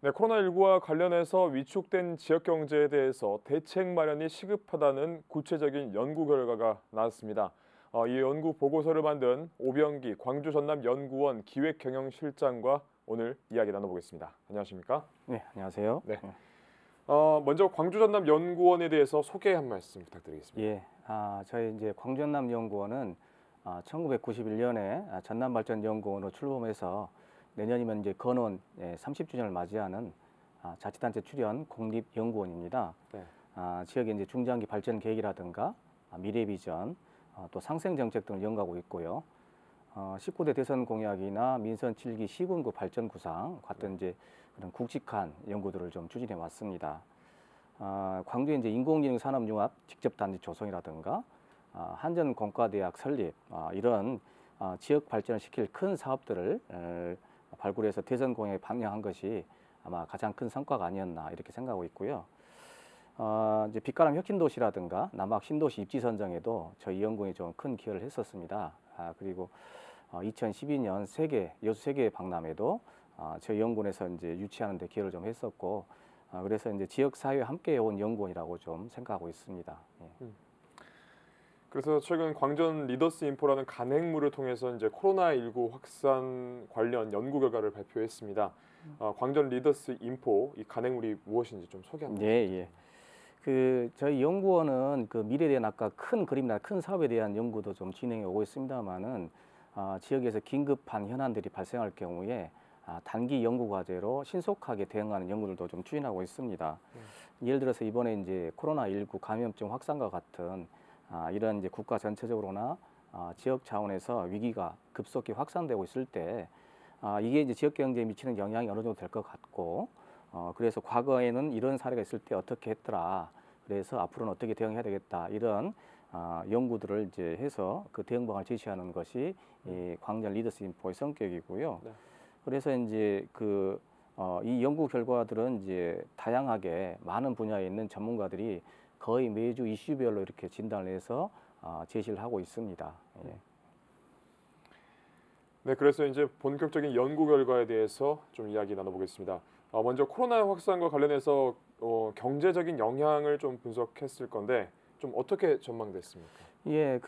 네, 코로나19와 관련해서 위축된 지역 경제에 대해서 대책 마련이 시급하다는 구체적인 연구 결과가 나왔습니다. 이 연구 보고서를 만든 오병기 광주전남연구원 기획경영실장과 오늘 이야기 나눠보겠습니다. 안녕하십니까? 네, 안녕하세요. 네. 먼저 광주전남연구원에 대해서 소개 한 말씀 부탁드리겠습니다. 예, 저희 이제 광주전남연구원은 1991년에 전남발전연구원으로 출범해서 내년이면 이제 건원 30주년을 맞이하는 자치단체 출연 공립연구원입니다. 네. 지역의 이제 중장기 발전 계획이라든가 미래 비전, 또 상생 정책 등을 연구하고 있고요. 19대 대선 공약이나 민선 7기 시군구 발전 구상 같은 이제 그런 굵직한 연구들을 좀 추진해 왔습니다. 광주의 이제 인공지능 산업융합 직접 단지 조성이라든가 한전 공과대학 설립 이런 지역 발전을 시킬 큰 사업들을 발굴해서 대선 공약에 반영한 것이 아마 가장 큰 성과가 아니었나 이렇게 생각하고 있고요. 이제 빛가람 혁신도시라든가 남학 신도시 입지 선정에도 저희 연구원이 좀 큰 기여를 했었습니다. 그리고 2012년 여수 세계 박람회도 저희 연구원에서 이제 유치하는 데 기여를 좀 했었고, 그래서 이제 지역 사회와 함께 해온 연구원이라고 좀 생각하고 있습니다. 예. 그래서 최근 광전 리더스 인포라는 간행물을 통해서 이제 코로나19 확산 관련 연구 결과를 발표했습니다. 광전 리더스 인포 이 간행물이 무엇인지 좀 소개 한번 예. 저희 연구원은 그 미래에 대한 아까 큰 그림이나 큰 사업에 대한 연구도 좀 진행해 오고 있습니다만은 지역에서 긴급한 현안들이 발생할 경우에 단기 연구 과제로 신속하게 대응하는 연구들도 좀 추진하고 있습니다. 예를 들어서 이번에 이제 코로나19 감염증 확산과 같은 이런 이제 국가 전체적으로나 지역 차원에서 위기가 급속히 확산되고 있을 때 이게 이제 지역 경제에 미치는 영향이 어느 정도 될 것 같고, 그래서 과거에는 이런 사례가 있을 때 어떻게 했더라. 그래서 앞으로는 어떻게 대응해야 되겠다. 이런 연구들을 이제 해서 그 대응 방안을 제시하는 것이 이 광전 리더스 인포의 성격이고요. 네. 그래서 이제 이 연구 결과들은 이제 다양하게 많은 분야에 있는 전문가들이 거의 매주 이슈별로 이렇게 진단을 해서 제시를 하고 있습니다. 예. 네, 그래서 이제 본격적인 연구 결과에 대해서 좀 이야기 나눠보겠습니다. 먼저 코로나 확산과 관련해서 경제적인 영향을 좀 분석했을 건데 좀 어떻게 전망됐습니까? 예,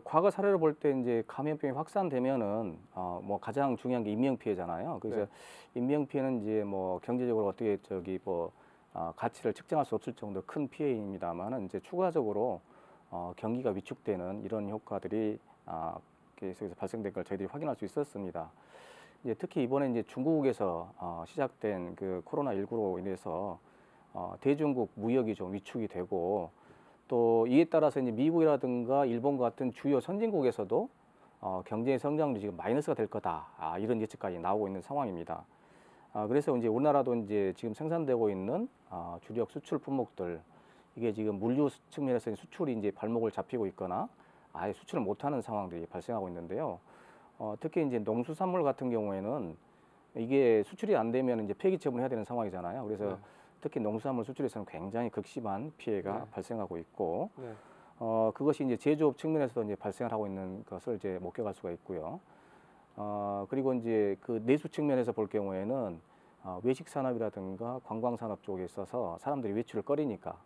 과거 사례를 볼 때 이제 감염병이 확산되면은 뭐 가장 중요한 게 인명 피해잖아요. 그래서 네. 인명 피해는 이제 뭐 경제적으로 어떻게 가치를 측정할 수 없을 정도 큰 피해입니다만은 이제 추가적으로 경기가 위축되는 이런 효과들이 계속해서 발생된 걸 저희들이 확인할 수 있었습니다. 이제 특히 이번에 이제 중국에서 시작된 그 코로나19로 인해서 대중국 무역이 좀 위축이 되고, 또 이에 따라서 이제 미국이라든가 일본 같은 주요 선진국에서도 경제 성장률이 지금 마이너스가 될 거다. 이런 예측까지 나오고 있는 상황입니다. 그래서 이제 우리나라도 이제 지금 생산되고 있는 주력 수출 품목들, 이게 지금 물류 측면에서 수출이 이제 발목을 잡히고 있거나 아예 수출을 못하는 상황들이 발생하고 있는데요. 특히 이제 농수산물 같은 경우에는 이게 수출이 안 되면 이제 폐기 처분해야 되는 상황이잖아요. 그래서 네. 특히 농수산물 수출에서는 굉장히 극심한 피해가 네. 발생하고 있고, 네. 그것이 이제 제조업 측면에서도 이제 발생을 하고 있는 것을 이제 목격할 수가 있고요. 그리고 이제 그 내수 측면에서 볼 경우에는 외식 산업이라든가 관광 산업 쪽에 있어서 사람들이 외출을 꺼리니까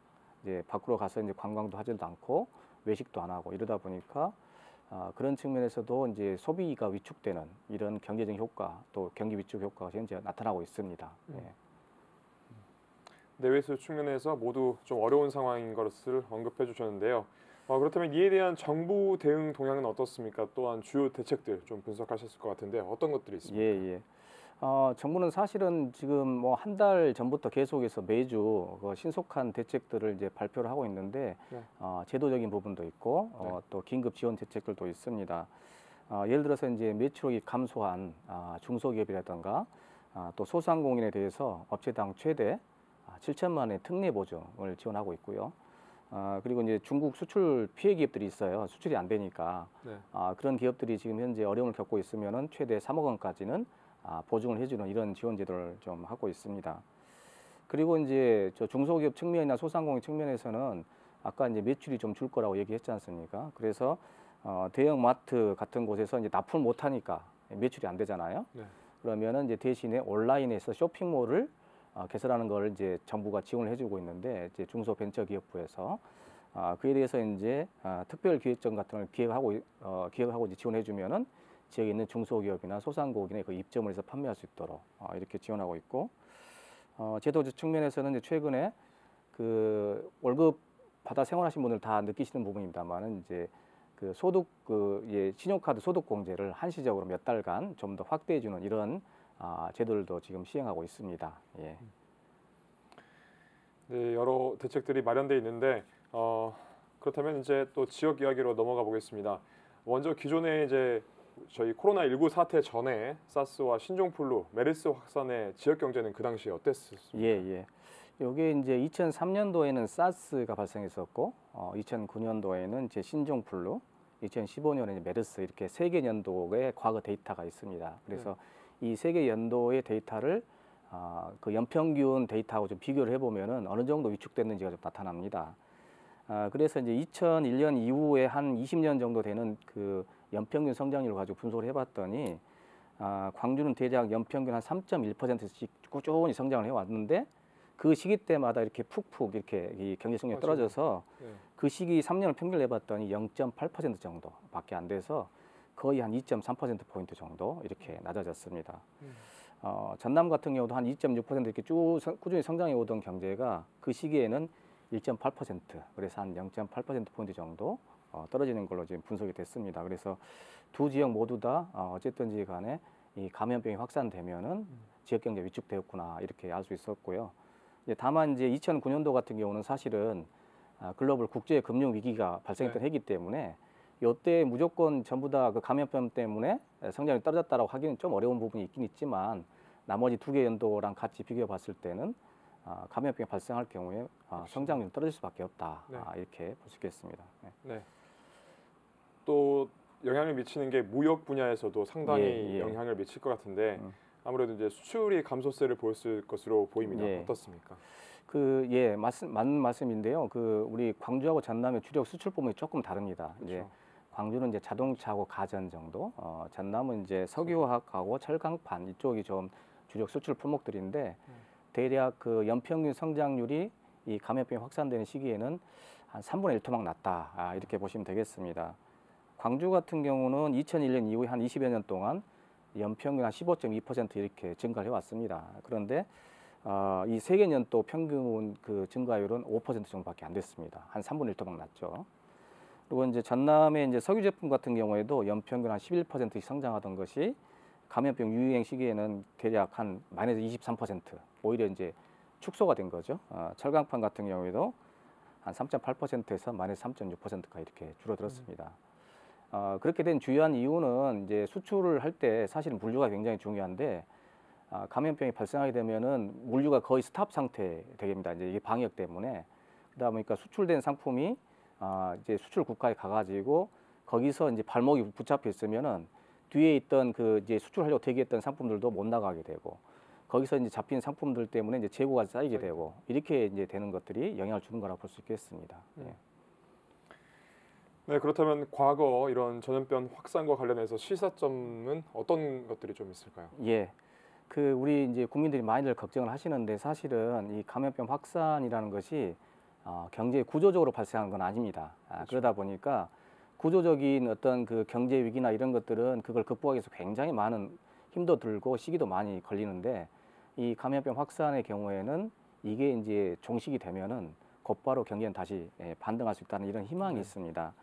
이제 밖으로 가서 이제 관광도 하지도 않고 외식도 안 하고 이러다 보니까 그런 측면에서도 이제 소비가 위축되는 이런 경제적 효과, 또 경기 위축 효과가 현재 나타나고 있습니다. 예. 내외수 측면에서 모두 좀 어려운 상황인 것을 언급해 주셨는데요. 그렇다면 이에 대한 정부 대응 동향은 어떻습니까? 또한 주요 대책들 좀 분석하셨을 것 같은데 어떤 것들이 있습니까? 예. 정부는 사실은 지금 뭐 한 달 전부터 계속해서 매주 신속한 대책들을 이제 발표를 하고 있는데, 네. 제도적인 부분도 있고 네. 또 긴급 지원 대책들도 있습니다. 예를 들어서 이제 매출액이 감소한 중소기업이라든가 또 소상공인에 대해서 업체당 최대 7천만 원의 특례 보증을 지원하고 있고요. 그리고 이제 중국 수출 피해 기업들이 있어요. 수출이 안 되니까. 네. 그런 기업들이 지금 현재 어려움을 겪고 있으면은 최대 3억 원까지는 보증을 해주는 이런 지원 제도를 좀 하고 있습니다. 그리고 이제 저 중소기업 측면이나 소상공인 측면에서는 아까 이제 매출이 좀 줄 거라고 얘기했지 않습니까? 그래서 대형 마트 같은 곳에서 이제 납품을 못 하니까 매출이 안 되잖아요. 네. 그러면은 이제 대신에 온라인에서 쇼핑몰을 개설하는 걸 이제 정부가 지원을 해주고 있는데 이제 중소벤처기업부에서 그에 대해서 이제 특별기획전 같은 걸 기획하고 이제 지원해주면은 지역에 있는 중소기업이나 소상공인의 그 입점을 해서 판매할 수 있도록 이렇게 지원하고 있고 제도적 측면에서는 이제 최근에 그 월급 받아 생활하신 분들 다 느끼시는 부분입니다만은 이제 그 소득 신용카드 소득 공제를 한시적으로 몇 달간 좀 더 확대해주는 이런 제도들도 지금 시행하고 있습니다. 예. 네, 여러 대책들이 마련돼 있는데 그렇다면 이제 또 지역 이야기로 넘어가 보겠습니다. 먼저 기존에 이제 저희 코로나19 사태 전에 사스와 신종플루, 메르스 확산의 지역 경제는 그 당시에 어땠습니까? 예. 이게 이제 2003년도에는 사스가 발생했었고 2009년도에는 이제 신종플루, 2015년에 메르스 이렇게 세 개 연도의 과거 데이터가 있습니다. 그래서 이 세 개 연도의 데이터를 그 연평균 데이터하고 좀 비교를 해보면은 어느 정도 위축됐는지가 좀 나타납니다. 그래서 이제 2001년 이후에 한 20년 정도 되는 그 연평균 성장률을 가지고 분석을 해봤더니 광주는 대략 연평균 한 3.1%씩 꾸준히 성장을 해왔는데 그 시기 때마다 이렇게 푹푹 이렇게 이 경제 성장이 떨어져서 그 시기 3년을 평균을 해봤더니 0.8% 정도밖에 안 돼서 거의 한 2.3%포인트 정도 이렇게 낮아졌습니다. 전남 같은 경우도 한 2.6% 이렇게 쭉 꾸준히 성장해 오던 경제가 그 시기에는 1.8% 그래서 한 0.8%포인트 정도 떨어지는 걸로 지금 분석이 됐습니다. 그래서 두 지역 모두 다 어쨌든지 간에 이 감염병이 확산되면은 지역 경제 위축되었구나 이렇게 알 수 있었고요. 다만 이제 2009년도 같은 경우는 사실은 글로벌 국제 금융 위기가 발생했던 해이기 때문에 이때 무조건 전부 다 그 감염병 때문에 성장이 떨어졌다라고 하기는 좀 어려운 부분이 있긴 있지만 나머지 두 개 연도랑 같이 비교해 봤을 때는 감염병이 발생할 경우에 성장률이 떨어질 수밖에 없다. 이렇게 볼 수 있겠습니다. 네. 또 영향을 미치는 게 무역 분야에서도 상당히 영향을 미칠 것 같은데 아무래도 이제 수출이 감소세를 보였을 것으로 보입니다. 어떻습니까? 맞는 말씀인데요. 그 우리 광주하고 전남의 주력 수출 부문이 조금 다릅니다. 그렇죠. 이제 광주는 이제 자동차하고 가전 정도, 전남은 이제 석유화학하고 철강판 이쪽이 좀 주력 수출 품목들인데 대략 그 연평균 성장률이 이 감염병이 확산되는 시기에는 한 3분의 1 토막 낮다 이렇게 보시면 되겠습니다. 광주 같은 경우는 2001년 이후에 한 20여 년 동안 연평균 한 15.2% 이렇게 증가를 해왔습니다. 그런데 이 세 개 년도 평균 그 증가율은 5% 정도밖에 안 됐습니다. 한 3분의 1 토막 낮죠. 그리고 이제 전남의 이제 석유 제품 같은 경우에도 연평균 한 11%씩 성장하던 것이 감염병 유행 시기에는 대략 한 마이너스 23% 오히려 이제 축소가 된 거죠. 철강판 같은 경우에도 한 3.8%에서 마이너스 3.6%가 이렇게 줄어들었습니다. 그렇게 된 주요한 이유는 이제 수출을 할 때 사실은 물류가 굉장히 중요한데 감염병이 발생하게 되면은 물류가 거의 스탑 상태 되겠습니다. 이제 이게 방역 때문에 그러다 보니까 수출된 상품이 이제 수출 국가에 가가지고 거기서 이제 발목이 붙잡혀 있으면은 뒤에 있던 그 이제 수출하려고 대기했던 상품들도 못 나가게 되고 거기서 이제 잡힌 상품들 때문에 이제 재고가 쌓이게 되고 이렇게 이제 되는 것들이 영향을 주는 거라고 볼 수 있겠습니다. 네, 그렇다면 과거 이런 전염병 확산과 관련해서 시사점은 어떤 것들이 좀 있을까요? 그 우리 이제 국민들이 많이들 걱정을 하시는데 사실은 이 감염병 확산이라는 것이 경제 구조적으로 발생하는 건 아닙니다. 그렇죠. 그러다 보니까 구조적인 어떤 그 경제 위기나 이런 것들은 그걸 극복하기 위해서 굉장히 많은 힘도 들고 시기도 많이 걸리는데 이 감염병 확산의 경우에는 이게 이제 종식이 되면은 곧바로 경제는 다시 반등할 수 있다는 이런 희망이 있습니다.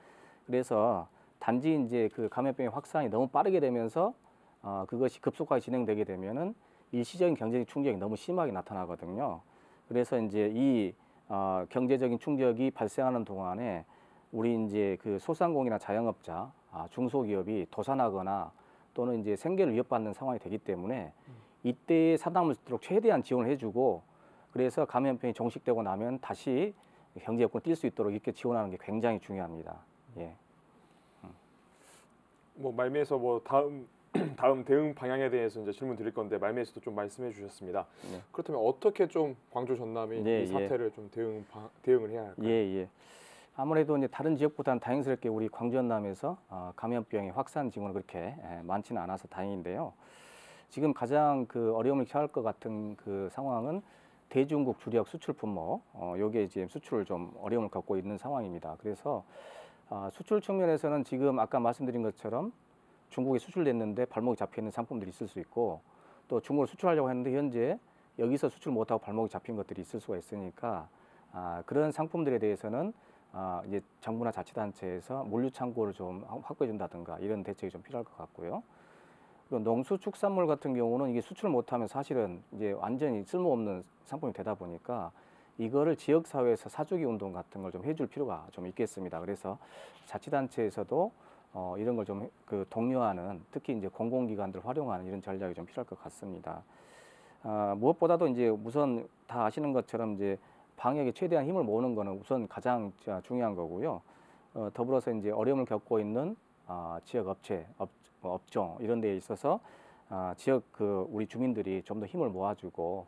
그래서 단지 이제 그 감염병의 확산이 너무 빠르게 되면서 그것이 급속하게 진행되게 되면은 일시적인 경제적 충격이 너무 심하게 나타나거든요. 그래서 이제 이 경제적인 충격이 발생하는 동안에 우리 이제 그 소상공인이나 자영업자, 중소기업이 도산하거나 또는 이제 생계를 위협받는 상황이 되기 때문에 이때에 살아남을 수 있도록 최대한 지원을 해주고 그래서 감염병이 종식되고 나면 다시 경제 여건을 뛸 수 있도록 이렇게 지원하는 게 굉장히 중요합니다. 뭐 말미에서 뭐 다음 대응 방향에 대해서 이제 질문 드릴 건데 말미에서도 좀 말씀해 주셨습니다. 그렇다면 어떻게 좀 광주 전남이 이 사태를 좀 대응을 해야 할까요? 아무래도 이제 다른 지역보다는 다행스럽게 우리 광주 전남에서 감염병의 확산 징후는 그렇게 많지는 않아서 다행인데요. 지금 가장 그 어려움을 처할 것 같은 그 상황은 대중국 주력 수출 품목, 요게 지금 수출을 좀 어려움을 겪고 있는 상황입니다. 그래서 수출 측면에서는 지금 아까 말씀드린 것처럼 중국에 수출됐는데 발목이 잡혀 있는 상품들이 있을 수 있고, 또 중국으로 수출하려고 했는데 현재 여기서 수출 못하고 발목이 잡힌 것들이 있을 수가 있으니까 그런 상품들에 대해서는 이제 정부나 자치단체에서 물류 창고를 좀 확보해 준다든가 이런 대책이 좀 필요할 것 같고요. 그리고 농수축산물 같은 경우는 이게 수출 못하면 사실은 이제 완전히 쓸모없는 상품이 되다 보니까 이거를 지역사회에서 사주기 운동 같은 걸 좀 해줄 필요가 좀 있겠습니다. 그래서 자치단체에서도 이런 걸 좀 독려하는, 특히 이제 공공기관들 활용하는 이런 전략이 좀 필요할 것 같습니다. 무엇보다도 이제 우선 다 아시는 것처럼 이제 방역에 최대한 힘을 모으는 거는 우선 가장 중요한 거고요. 더불어서 이제 어려움을 겪고 있는 지역 업체, 업종 이런 데에 있어서 지역 우리 주민들이 좀 더 힘을 모아주고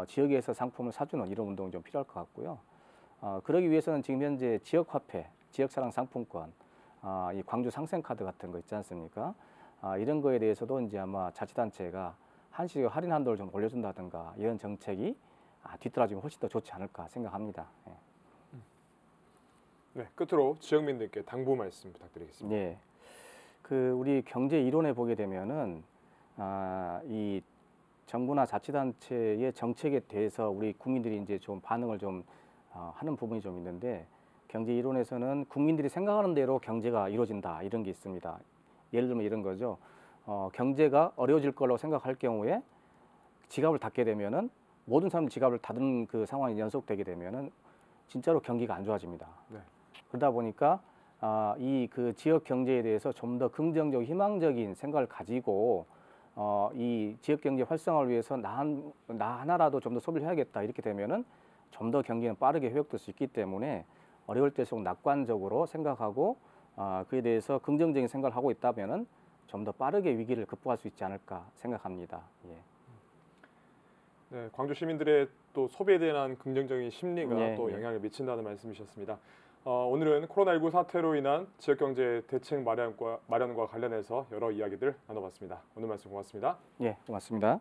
지역에서 상품을 사주는 이런 운동이 좀 필요할 것 같고요. 그러기 위해서는 지금 현재 지역 화폐, 지역사랑 상품권, 이 광주 상생카드 같은 거 있지 않습니까? 이런 거에 대해서도 이제 아마 자치단체가 한시적 할인 한도를 좀 올려준다든가 이런 정책이 뒤떨어지면 훨씬 더 좋지 않을까 생각합니다. 예. 네, 끝으로 지역민들께 당부 말씀 부탁드리겠습니다. 네, 우리 경제 이론에 보게 되면은 이 정부나 자치단체의 정책에 대해서 우리 국민들이 이제 좀 반응을 좀 하는 부분이 좀 있는데, 경제 이론에서는 국민들이 생각하는 대로 경제가 이루어진다 이런 게 있습니다. 예를 들면 이런 거죠. 경제가 어려워질 거라고 생각할 경우에 지갑을 닫게 되면은 모든 사람들이 지갑을 닫은 그 상황이 연속되게 되면은 진짜로 경기가 안 좋아집니다. 네. 그러다 보니까 이 지역 경제에 대해서 좀 더 긍정적, 희망적인 생각을 가지고 이 지역 경제 활성화를 위해서 나 하나라도 좀 더 소비를 해야겠다 이렇게 되면은 좀 더 경기는 빠르게 회복될 수 있기 때문에 어려울 때일수록 낙관적으로 생각하고 그에 대해서 긍정적인 생각을 하고 있다면은 좀 더 빠르게 위기를 극복할 수 있지 않을까 생각합니다. 예. 네, 광주 시민들의 또 소비에 대한 긍정적인 심리가 네, 또 네. 영향을 미친다는 말씀이셨습니다. 오늘은 코로나19 사태로 인한 지역경제 대책 마련과 관련해서 여러 이야기들 나눠봤습니다. 오늘 말씀 고맙습니다. 예, 고맙습니다.